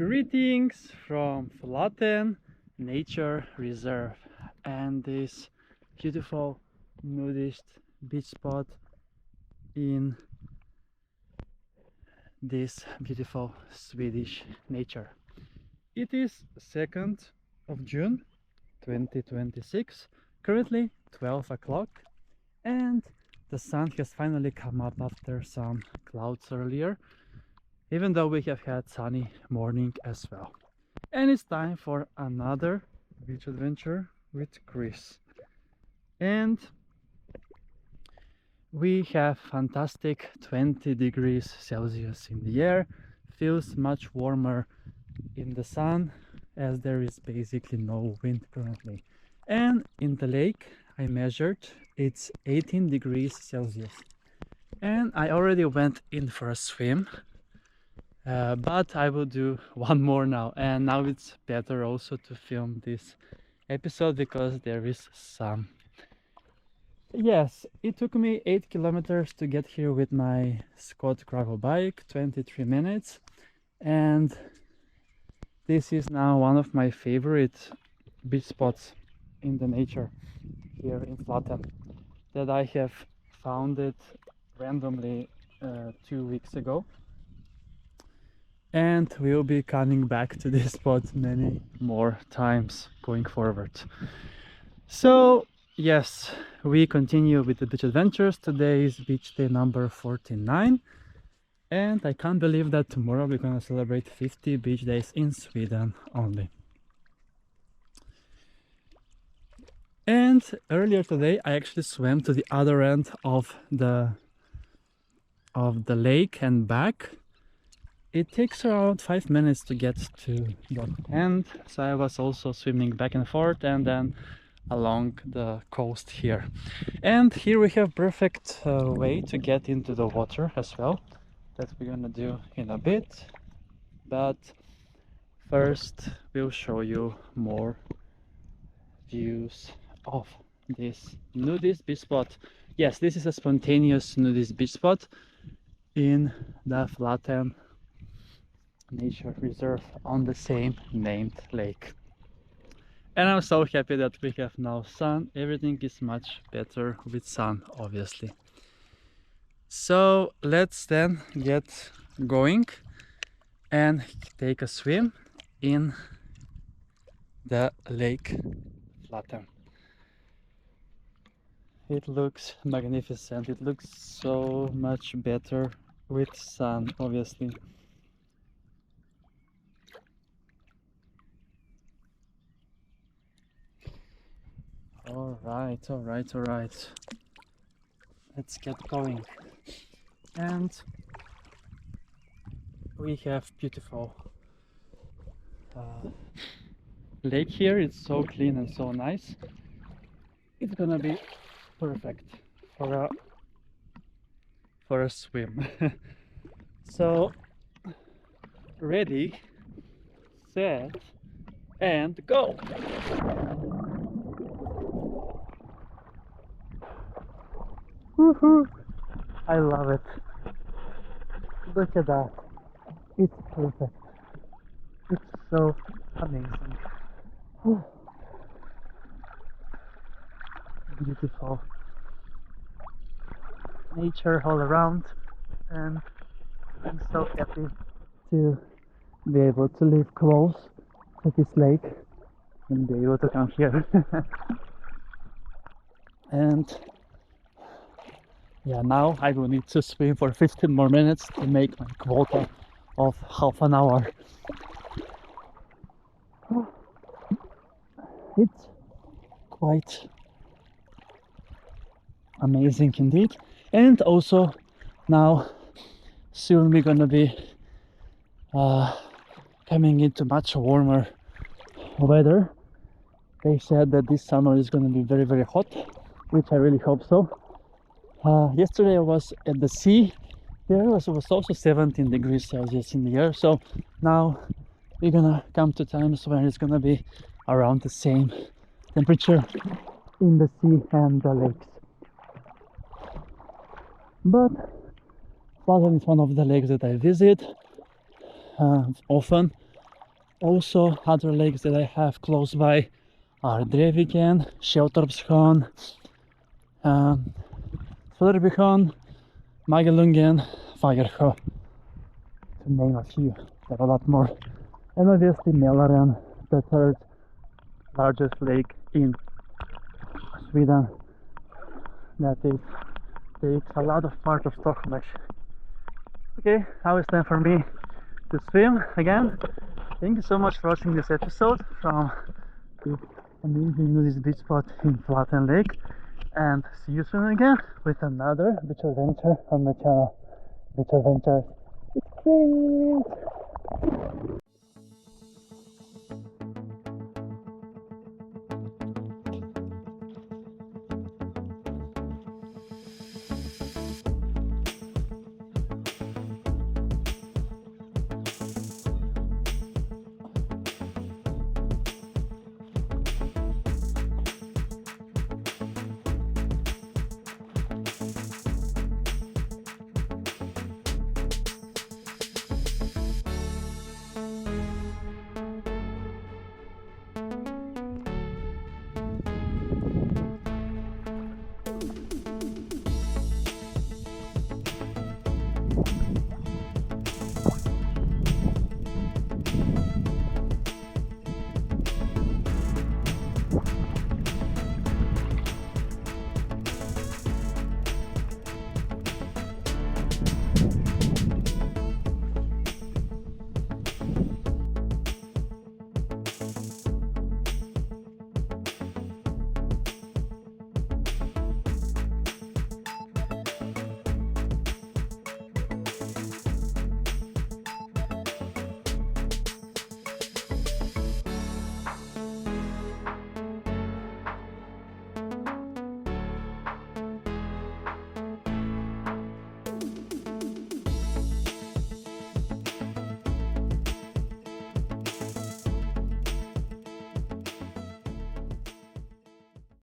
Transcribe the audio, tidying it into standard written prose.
Greetings from Flaten Nature Reserve and this beautiful nudist beach spot in this beautiful Swedish nature. It is 2nd of June 2026, currently 12 o'clock, and the sun has finally come up after some clouds earlier, even though we have had sunny morning as well. And it's time for another beach adventure with Chris. And we have fantastic 20 degrees Celsius in the air, feels much warmer in the sun as there is basically no wind currently. And in the lake I measured, it's 18 degrees Celsius. And I already went in for a swim. But I will do one more now, and now it's better also to film this episode because there is sun. Yes, it took me 8 kilometers to get here with my Scott gravel bike, 23 minutes, and this is now one of my favorite beach spots in the nature here in Flaten, that I have found it randomly 2 weeks ago. And we'll be coming back to this spot many more times going forward. So yes, we continue with the beach adventures. Today is beach day number 49, and I can't believe that tomorrow we're gonna celebrate 50 beach days in Sweden only. And earlier today I actually swam to the other end of the lake and back. It takes around 5 minutes to get to the end, so I was also swimming back and forth and then along the coast here. And here we have perfect way to get into the water as well, that we're gonna do in a bit. But first we'll show you more views of this nudist beach spot. Yes, this is a spontaneous nudist beach spot in the Flaten Nature Reserve on the same named lake. And I'm so happy that we have now sun. Everything is much better with sun, obviously. So let's then get going and take a swim in the lake Flaten. It looks magnificent. It looks so much better with sun, obviously. All right. Let's get going. And we have beautiful lake here. It's so clean and so nice. It's gonna be perfect for a swim. So ready, set, and go. Woohoo! I love it. Look at that. It's perfect. It's so amazing. Beautiful nature all around, and I'm so happy to be able to live close to this lake and be able to come here. And yeah, now I will need to swim for 15 more minutes to make my quota of half an hour. It's quite amazing indeed. And also now soon we're gonna be coming into much warmer weather. They said that this summer is gonna be very, very hot, which I really hope so. Yesterday I was at the sea. There was also 17 degrees Celsius in the air, so now we're gonna come to times when it's gonna be around the same temperature in the sea and the lakes. But Flaten is one of the lakes that I visit often, Also, other lakes that I have close by are Dreviken, Sheltorpsjön, Söderbysjön, Magelungen, Fagersjö, to name a few. There are a lot more. And obviously Mälaren, the third largest lake in Sweden. That takes a lot of part of Stockholm actually. Okay, now it's time for me to swim again. Thank you so much for watching this episode from the amazing nudist beach spot in Flaten Lake, and see you soon again with another beach adventure on my channel. Beach Adventures. It's great!